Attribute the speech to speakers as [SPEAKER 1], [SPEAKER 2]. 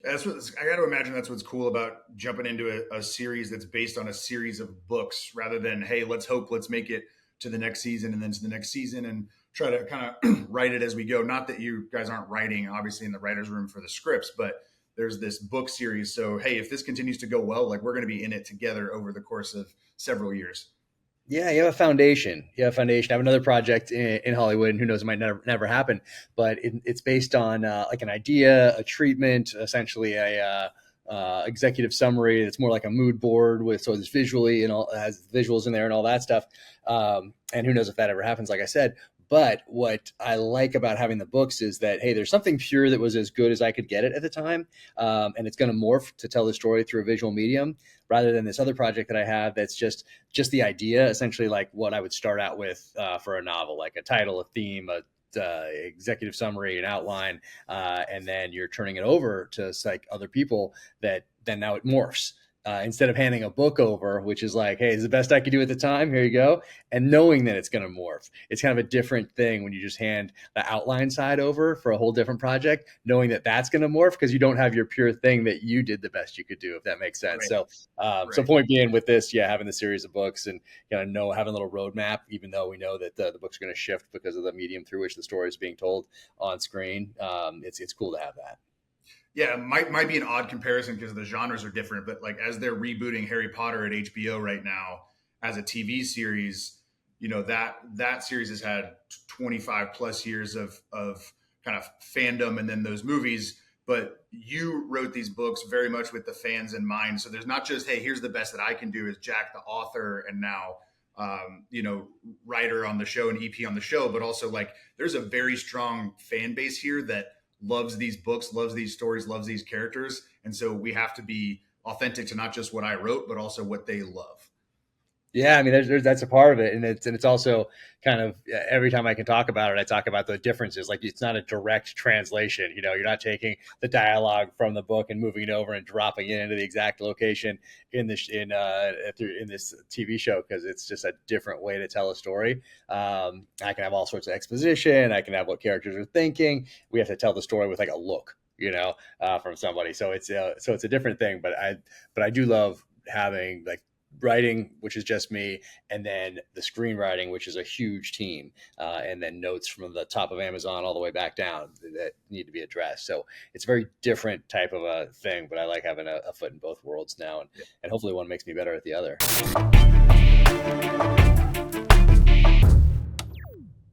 [SPEAKER 1] That's what I got to imagine. That's what's cool about jumping into a series that's based on a series of books, rather than hey, let's make it to the next season and then to the next season and try to kind of write it as we go. Not that you guys aren't writing, obviously, in the writers' room for the scripts, but there's this book series. So hey, if this continues to go well, like we're going to be in it together over the course of several years.
[SPEAKER 2] Yeah, you have a foundation. You have a foundation. I have another project in Hollywood, and who knows, it might never happen. But it's based on like an idea, a treatment, essentially a executive summary. It's more like a mood board with so it's visually and all has visuals in there and all that stuff. And who knows if that ever happens? Like I said. But what I like about having the books is that hey, there's something pure that was as good as I could get it at the time, and it's going to morph to tell the story through a visual medium rather than this other project that I have that's just the idea, essentially like what I would start out with for a novel, like a title, a theme, a executive summary, an outline, and then you're turning it over to like other people that then now it morphs. Instead of handing a book over, which is like, hey, it's the best I could do at the time. Here you go. And knowing that it's going to morph. It's kind of a different thing when you just hand the outline side over for a whole different project, knowing that that's going to morph because you don't have your pure thing that you did the best you could do, if that makes sense.
[SPEAKER 1] Right.
[SPEAKER 2] So
[SPEAKER 1] Right.
[SPEAKER 2] point being with this, yeah, having the series of books and having a little roadmap, even though we know that the book's going to shift because of the medium through which the story is being told on screen. It's cool to have that.
[SPEAKER 1] Yeah, might be an odd comparison because the genres are different, but like as they're rebooting Harry Potter at HBO right now as a TV series, that series has had 25 plus years of kind of fandom and then those movies. But you wrote these books very much with the fans in mind. So there's not just, hey, here's the best that I can do as Jack the author and now writer on the show and EP on the show, but also like there's a very strong fan base here that loves these books, loves these stories, loves these characters. And so we have to be authentic to not just what I wrote, but also what they love.
[SPEAKER 2] Yeah, I mean, there's that's a part of it, and it's also kind of every time I can talk about it, I talk about the differences. Like it's not a direct translation. You're not taking the dialogue from the book and moving it over and dropping it into the exact location in this TV show because it's just a different way to tell a story. I can have all sorts of exposition. I can have what characters are thinking. We have to tell the story with like a look, from somebody. So it's a different thing. But I do love having like writing, which is just me, and then the screenwriting, which is a huge team, and then notes from the top of Amazon all the way back down that need to be addressed. So it's a very different type of a thing, but I like having a foot in both worlds now, and hopefully one makes me better at the other.